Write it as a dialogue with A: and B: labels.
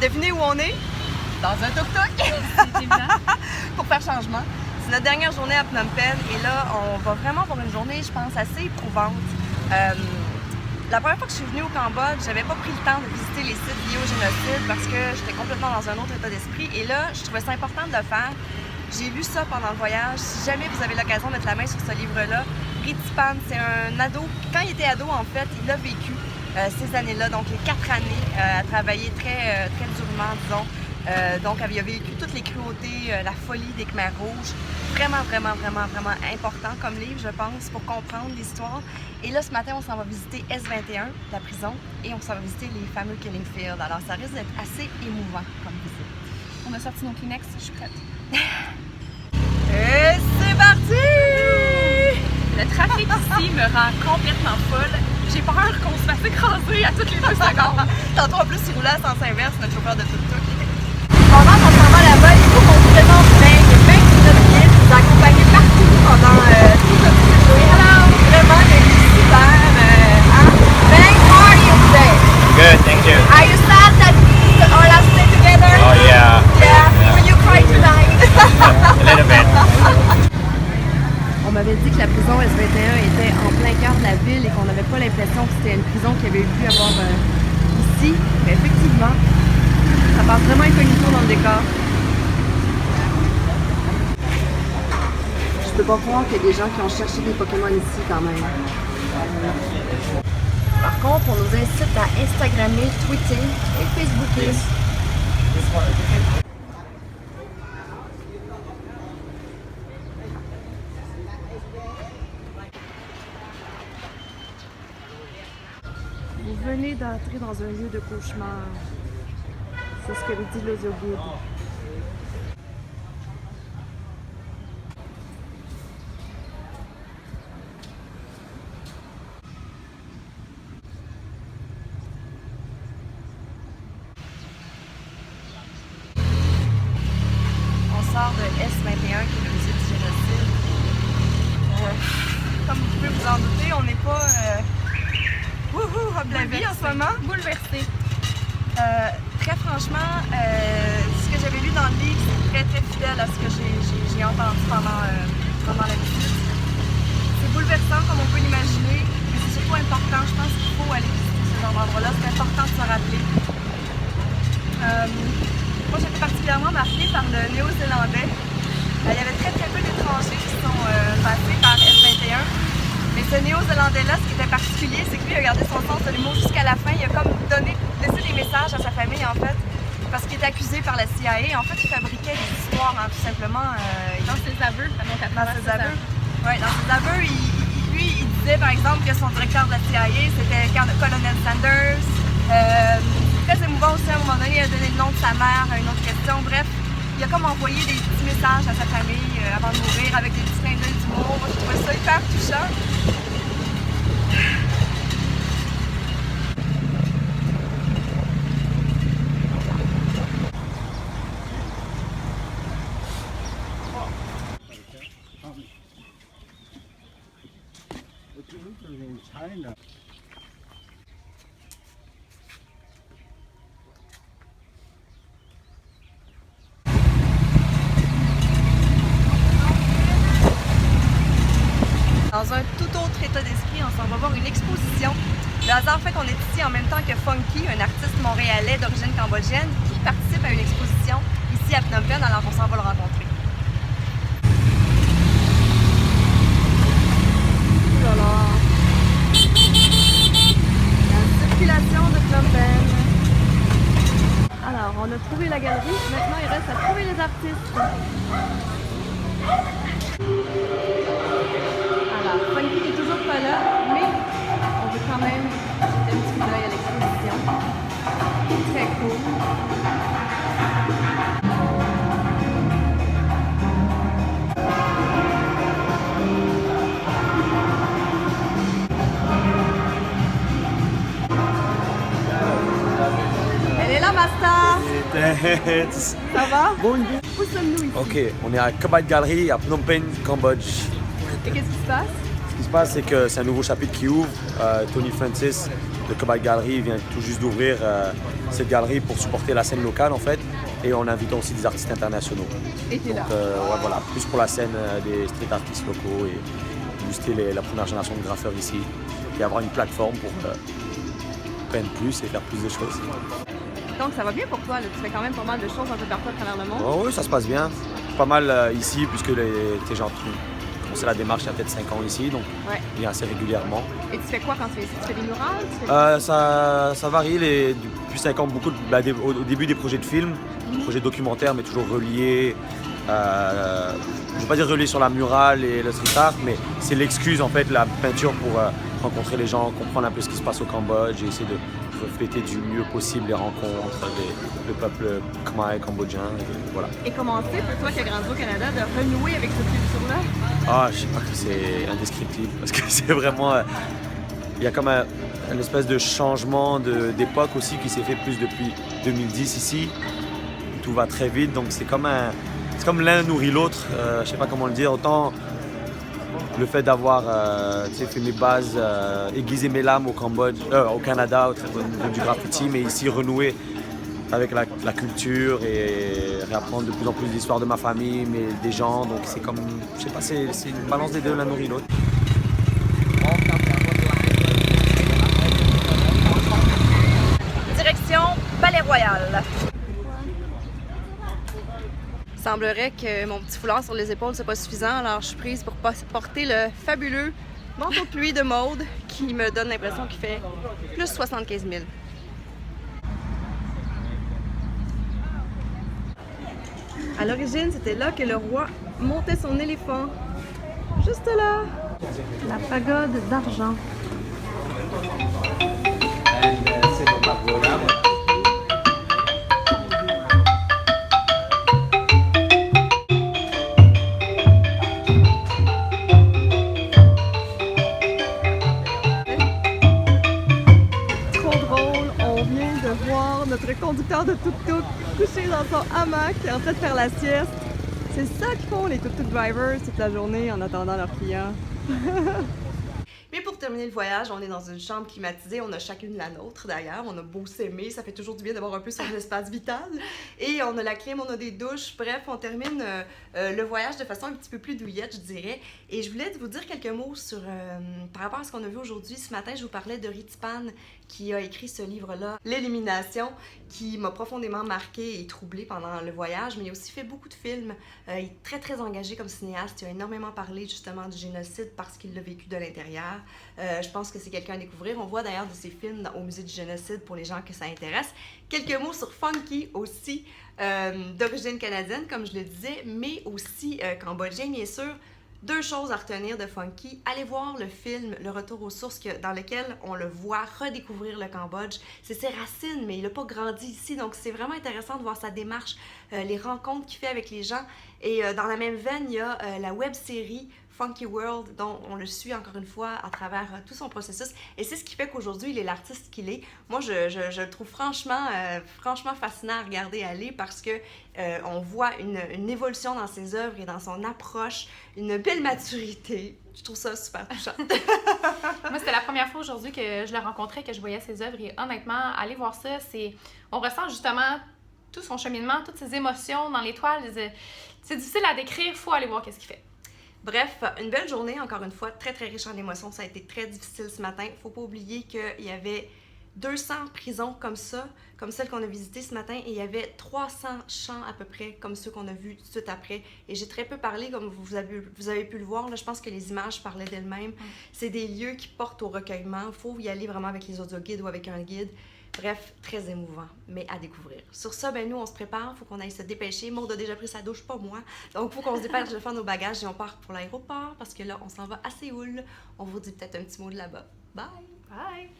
A: Devinez où on est? Dans un tuk-tuk!
B: C'est évident.
A: Pour faire changement. C'est notre dernière journée à Phnom Penh et là, on va vraiment avoir une journée, je pense, assez éprouvante. La première fois que je suis venue au Cambodge, j'avais pas pris le temps de visiter les sites liés au génocide parce que j'étais complètement dans un autre état d'esprit. Et là, je trouvais ça important de le faire. J'ai lu ça pendant le voyage. Si jamais vous avez l'occasion de mettre la main sur ce livre-là, Ritipan, c'est un ado. Quand il était ado, en fait, il a vécu ces années-là, donc les 4 années à travailler très durement, disons. Donc, il a vécu toutes les cruautés, la folie des Khmers rouges. Vraiment important comme livre, je pense, pour comprendre l'histoire. Et là, ce matin, on s'en va visiter S21, la prison, et on s'en va visiter les fameux Killing Fields. Alors, ça risque d'être assez émouvant comme visite.
B: On a sorti nos Kleenex, je suis prête.
A: Et c'est parti!
B: Le trafic ici me rend complètement folle. J'ai peur qu'on se fasse écraser à toutes les 2 secondes.
A: Tantôt, en plus, il roulait à sens inverse, notre chauffeur de tuk-tuk. Pendant qu'on s'en va là-bas, il faut qu'on se présente bien. Il y a 20 de notre guide qui nous a accompagnés partout pendant tout le trip. Alors, vraiment, il est super. Ben, how are you today?
C: Good, thank you.
A: Are you sad that we all have stayed together?
C: Oh yeah.
A: Yeah. Will you cry tonight?
C: A little bit.
A: On m'avait dit que la prison S21 était en plein cœur de la ville et qu'on n'avait pas l'impression que c'était une prison qu'il y avait pu avoir ici. Mais effectivement, ça passe vraiment incognito dans le décor. Je peux pas croire qu'il y a des gens qui ont cherché des Pokémon ici quand même. Par contre, on nous incite à Instagrammer, Twitter et Facebooker. Vous venez d'entrer dans un lieu de cauchemar. C'est ce que me dit l'Audioguide. On sort de S21 qui est le musée du génocide. Comme vous pouvez vous en douter, on n'est pas de la vie en ce moment.
B: Bouleversée.
A: Très franchement, ce que j'avais lu dans le livre, c'est très fidèle à ce que j'ai entendu pendant la visite. C'est bouleversant comme on peut l'imaginer, mais c'est surtout important. Je pense qu'il faut aller visiter ce genre d'endroit-là. C'est important de se rappeler. Moi, j'étais particulièrement marquée par le Néo-Zélandais. Il y avait très peu d'étrangers qui sont passés par S21. Mais ce Néo-Zélandais-là, ce qui était particulier, c'est que lui, il a gardé son sens de l'humour jusqu'à la fin. Il a comme laissé des messages à sa famille, en fait, parce qu'il était accusé par la CIA. En fait, il fabriquait des histoires, hein, tout simplement.
B: Dans ses aveux.
A: Dans ses aveux. Oui, dans ses aveux, lui, il disait, par exemple, que son directeur de la CIA, c'était le colonel Sanders. Très émouvant aussi, à un moment donné, il a donné le nom de sa mère à une autre question. Bref, il a comme envoyé des petits messages à sa famille avant de mourir avec des petits clins d'œil d'humour. Moi, je trouvais ça hyper touchant. Dans un tout autre état d'esprit, on s'en va voir une exposition. Le hasard fait qu'on est ici en même temps que Funky, un artiste montréalais d'origine cambodgienne, qui participe à une exposition ici à Phnom Penh, alors on s'en va le rencontrer. Voilà. La circulation de Phnom Penh. Alors, on a trouvé la galerie, maintenant il reste à trouver les artistes. Alors, Funky n'est toujours pas là, mais on veut quand même jeter un petit coup d'œil à l'exposition. Très cool. Elle est là, ma star! Ça va?
D: Bonjour.
A: Où sommes-nous ici?
D: Ok, on est à Kabad Gallery à Phnom Penh, Cambodge.
A: Et qu'est-ce qui se passe?
D: Ce qui se passe, c'est que c'est un nouveau chapitre qui ouvre. Tony Francis de Kabad Gallery vient tout juste d'ouvrir cette galerie pour supporter la scène locale en fait. Et en invitant aussi des artistes internationaux.
B: Et t'es là.
D: Ouais, voilà, plus pour la scène des street artistes locaux et booster la première génération de graffeurs ici. Et avoir une plateforme pour peindre plus et faire plus de choses.
A: Donc ça va bien pour toi, là. Tu fais quand même pas mal de choses un peu partout à travers le monde.
D: Oh, oui, ça se passe bien. Pas mal ici, puisque t'es gens qui commencé la démarche il y a peut-être 5 ans ici, donc
A: Ouais.
D: il vient assez régulièrement.
A: Et tu fais quoi quand tu fais ici? Tu fais des murales? Tu fais...
D: Ça varie, depuis 5 ans, beaucoup au début des projets de films, des projets documentaires, mais toujours reliés. Je ne veux pas dire reliés sur la murale et le street art, mais c'est l'excuse en fait, la peinture pour rencontrer les gens, comprendre un peu ce qui se passe au Cambodge et essayer de refléter du mieux possible les rencontres le peuple khmer cambodgien. Et voilà.
A: Et comment c'est pour toi qui as grandi au Canada de renouer avec cette culture-là?
D: Ah, je sais pas, c'est indescriptible parce que c'est vraiment. Il y a comme une espèce de changement d'époque aussi qui s'est fait plus depuis 2010 ici. Tout va très vite, donc c'est comme l'un nourrit l'autre. Je sais pas comment le dire. Autant le fait d'avoir fait mes bases, aiguisé mes lames au Cambodge, au Canada, au niveau du graffiti, mais ici renouer avec la culture et réapprendre de plus en plus l'histoire de ma famille, mais des gens. Donc c'est comme, je sais pas, c'est une balance des deux, l'un nourrit l'autre.
A: Direction Palais Royal. Il semblerait que mon petit foulard sur les épaules, c'est pas suffisant, alors je suis prise pour porter le fabuleux manteau de pluie de Maude qui me donne l'impression qu'il fait plus 75 000. À l'origine, c'était là que le roi montait son éléphant. Juste là. La pagode d'argent. Notre conducteur de tuk-tuk couché dans son hamac en train de faire la sieste. C'est ça qu'ils font les tuk-tuk drivers toute la journée en attendant leurs clients. Mais pour terminer le voyage, on est dans une chambre climatisée, on a chacune la nôtre d'ailleurs, on a beau s'aimer, ça fait toujours du bien d'avoir un peu son espace vital. Et on a la clim, on a des douches, bref, on termine le voyage de façon un petit peu plus douillette, je dirais. Et je voulais vous dire quelques mots sur, par rapport à ce qu'on a vu aujourd'hui. Ce matin, je vous parlais de Ritipan qui a écrit ce livre-là, L'élimination, qui m'a profondément marqué et troublée pendant le voyage, mais il a aussi fait beaucoup de films. Il est très très engagé comme cinéaste, il a énormément parlé justement du génocide parce qu'il l'a vécu de l'intérieur. Je pense que c'est quelqu'un à découvrir. On voit d'ailleurs de ses films au musée du génocide pour les gens que ça intéresse. Quelques mots sur Funky aussi, d'origine canadienne comme je le disais, mais aussi cambodgien bien sûr. Deux choses à retenir de Funky. Allez voir le film Le Retour aux sources dans lequel on le voit redécouvrir le Cambodge. C'est ses racines, mais il n'a pas grandi ici, donc c'est vraiment intéressant de voir sa démarche, les rencontres qu'il fait avec les gens. Et dans la même veine, il y a la web-série Funky World, dont on le suit encore une fois à travers tout son processus. Et c'est ce qui fait qu'aujourd'hui, il est l'artiste qu'il est. Moi, je le trouve franchement fascinant à regarder aller parce que on voit une évolution dans ses œuvres et dans son approche, une belle maturité. Je trouve ça super touchant.
B: Moi, c'était la première fois aujourd'hui que je le rencontrais, que je voyais ses œuvres. Et honnêtement, aller voir ça, on ressent justement tout son cheminement, toutes ses émotions dans les toiles. C'est difficile à décrire, il faut aller voir qu'est-ce qu'il fait.
A: Bref, une belle journée, encore une fois, très très riche en émotions. Ça a été très difficile ce matin. Faut pas oublier qu'il y avait 200 prisons comme ça, comme celle qu'on a visitée ce matin, et il y avait 300 champs à peu près, comme ceux qu'on a vus tout de suite après. Et j'ai très peu parlé, comme vous avez pu le voir, là, je pense que les images parlaient d'elles-mêmes. C'est des lieux qui portent au recueillement. Il faut y aller vraiment avec les audioguides ou avec un guide. Bref, très émouvant, mais à découvrir. Sur ça, ben nous, on se prépare, il faut qu'on aille se dépêcher. Maud a déjà pris sa douche, pas moi. Donc, il faut qu'on se dépêche de faire nos bagages et on part pour l'aéroport parce que là, on s'en va à Séoul. On vous dit peut-être un petit mot de là-bas. Bye!
B: Bye!